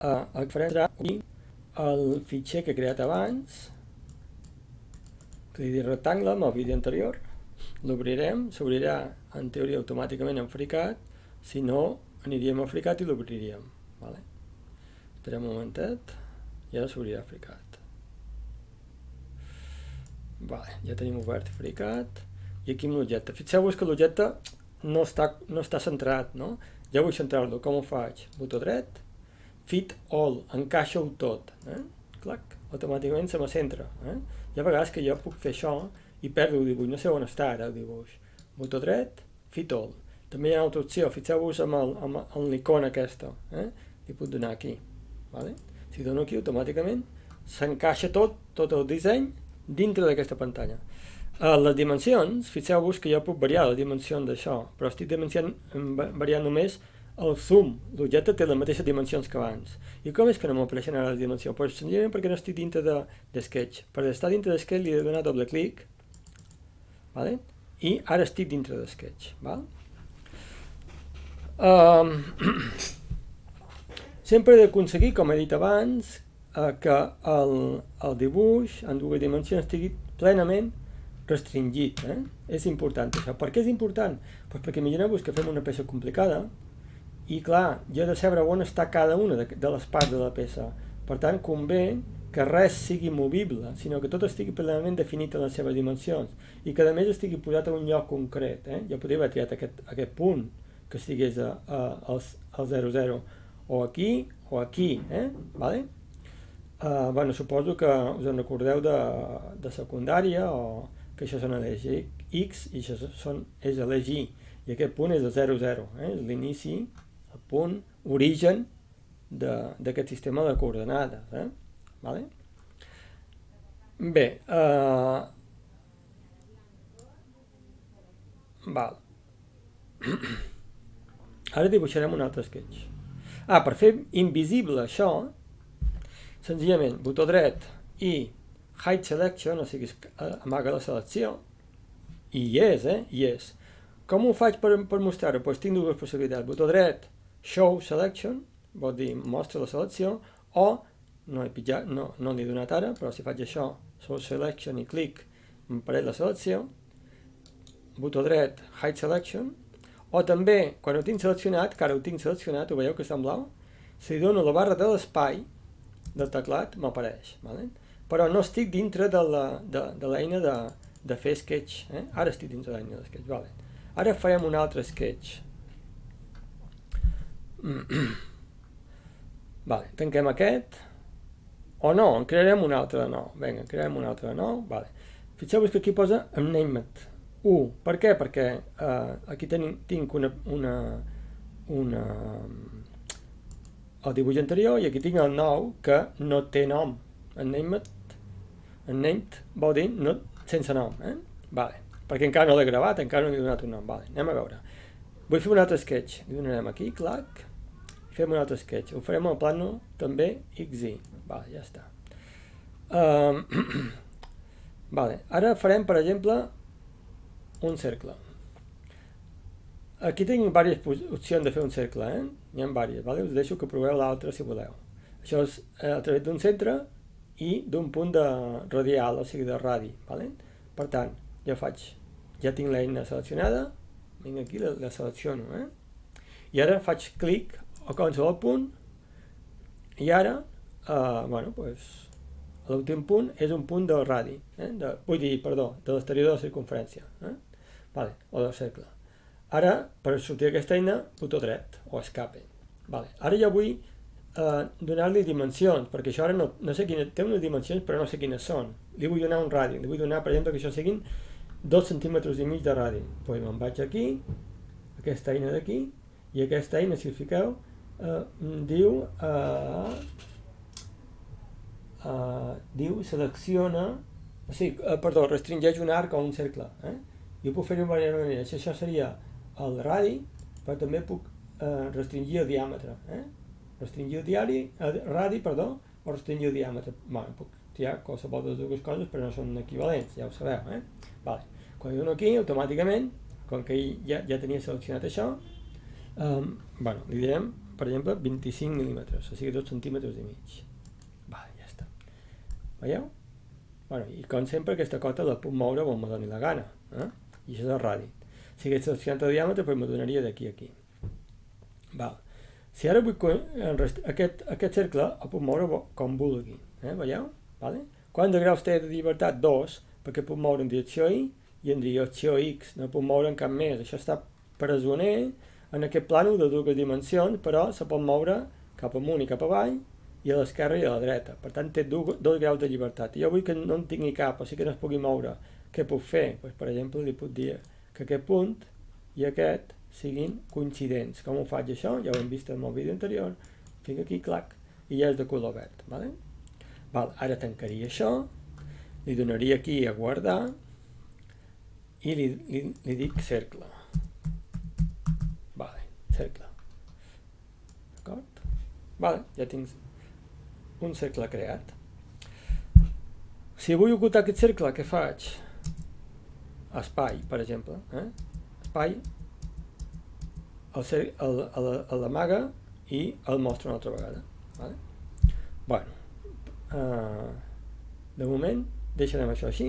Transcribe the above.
el que farem serà obrir el fitxer que he creat abans, que li dic rectangle amb el vídeo anterior, l'obrirem, s'obrirà en teoria automàticament en FreeCAD, si no aniríem a FreeCAD i l'obriríem. Vale? Esperem un momentet i ara s'obrirà FreeCAD. Vale, ja tenim obert FreeCAD i aquí amb l'objecte. Fixeu-vos que l'objecte no està centrat, no? Ja vull centrar-lo, com ho faig? Botó dret, Fit All, encaixo-ho tot. Clac, automàticament se me centra. Hi ha vegades que jo puc fer això i perdo el dibuix, no sé on està ara el dibuix. Botó dret, Fit All. També hi ha una altra opció, fixeu-vos amb l'icona aquesta. Li puc donar aquí. Vale? Si dono aquí, automàticament s'encaixa tot el disseny dintre d'aquesta pantalla. Les dimensions, fixeu-vos que jo puc variar les dimensions d'això, però estic variant només el zoom. L'objecte té les mateixes dimensions que abans. I com és que no m'apareixen ara les dimensions? Doncs senzillament perquè no estic dintre de Sketch. Per estar dintre de Sketch li he de donar doble clic, vale? I ara estic dintre de Sketch. Val? Sempre he d'aconseguir, com he dit abans, que el dibuix en dues dimensions estigui plenament restringit. És important això. Per què és important? Pues perquè imagineu-vos que fem una peça complicada i clar, jo he de saber on està cada una de les parts de la peça. Per tant, convé que res sigui movible, sinó que tot estigui plenament definit en les seves dimensions i que a més estigui posat a un lloc concret. Jo podria haver triat aquest punt que estigués al 0,0 o aquí o aquí. Vale? Bueno, suposo que us en recordeu de secundària o que això són l'eix X i això és l'eix Y i aquest punt és el 0,0, és l'inici, el punt origen d'aquest sistema de coordenades. Vale? Bé, val. Ara dibuixarem un altre sketch. Per fer invisible això, senzillament, botó dret i Hide Selection, o sigui, amaga la selecció, i hi és. Com ho faig per mostrar-ho? Doncs tinc dues possibilitats. Botó dret, Show Selection, vol dir mostra la selecció, o, no l'he donat ara, però si faig això, Show Selection i clic, m'apareix la selecció, botó dret, Hide Selection, o també, quan ho tinc seleccionat, que ara ho tinc seleccionat, ho veieu que està en blau, si dono la barra de l'espai del teclat, m'apareix. Però no estic dintre de l'eina de fer sketch. Ara estic dintre de l'eina de sketch. Vale. Ara farem un altre sketch. Vale. Tanquem aquest. O no, en crearem un altre de nou. Vinga, crearem un altre de nou. Vale. Fixeu-vos que aquí posa Named 1. Per què? Perquè aquí tinc el dibuix anterior i aquí tinc el nou que no té nom. Named vol dir sense nom. Vale. Perquè encara no l'he gravat, encara no li he donat un nom. Vale. Anem a veure. Vull fer un altre sketch. Li donarem aquí, clac, i fem un altre sketch. Ho farem al plano també XY. Vale, ja està. Vale. Ara farem, per exemple, un cercle. Aquí tinc diverses opcions de fer un cercle. N'hi ha diverses. Vale? Us deixo que proveu l'altre si voleu. Això és a través d'un centre i d'un punt de radial, o sigui de radi. Vale? Per tant, ja tinc l'eina seleccionada, vinc aquí, la selecciono. I ara faig clic a qualsevol punt i ara, l'últim punt és un punt del radi, vull dir, perdó, de l'exterior de la circunferència, vale, o del cercle. Ara, per sortir d'aquesta eina, botó dret o escape. Vale. Ara ja vull donar-li dimensions, perquè això ara no sé quines, té unes dimensions però no sé quines són. Li vull donar un radi, li vull donar, per exemple, que això siguin 2,5 centímetres de radi. Doncs me'n vaig aquí, aquesta eina d'aquí, i aquesta eina, si us fiqueu, diu selecciona, restringeix un arc o un cercle. Jo puc fer-ho de diverses maneres. Això seria el radi, però també puc restringir el diàmetre. Restringir el radi, o restringir el diàmetre. Puc triar qualsevol de les dues coses, però no són equivalents, ja ho sabeu. Vale. Quan dono aquí, automàticament, com que ja tenia seleccionat això, li direm, per exemple, 25 mil·límetres, o sigui, 2 centímetres i mig. Vale, ja està. Veieu? Bueno, i com sempre aquesta cota la puc moure on me doni la gana, i això és el radi. Si hagués seleccionat el diàmetre, doncs me donaria d'aquí a aquí. Val. Si ara vull aquest cercle el puc moure com vulgui, veieu? Vale? Quants de graus té de llibertat? 2, perquè puc moure en direcció Y i en direcció X, no puc moure en cap més. Això està presoner en aquest plànol de dues dimensions, però se pot moure cap amunt i cap avall, i a l'esquerra i a la dreta. Per tant, té dos graus de llibertat. I jo vull que no en tingui cap, o sigui que no es pugui moure. Què puc fer? Pues, per exemple, li puc dir que aquest punt i aquest siguin coincidents. Com ho faig això? Ja ho hem vist en el vídeo anterior. Fico aquí, clac, i ja és de color verd. Vale? Val, ara tancaria això, li donaria aquí a guardar i li dic cercle. Vale, cercle. D'acord? Vale, ja tinc un cercle creat. Si vull ocultar aquest cercle, què faig? Espai, per exemple. Espai, l'amaga i el mostra una altra vegada. Vale? Bueno, de moment deixarem això així.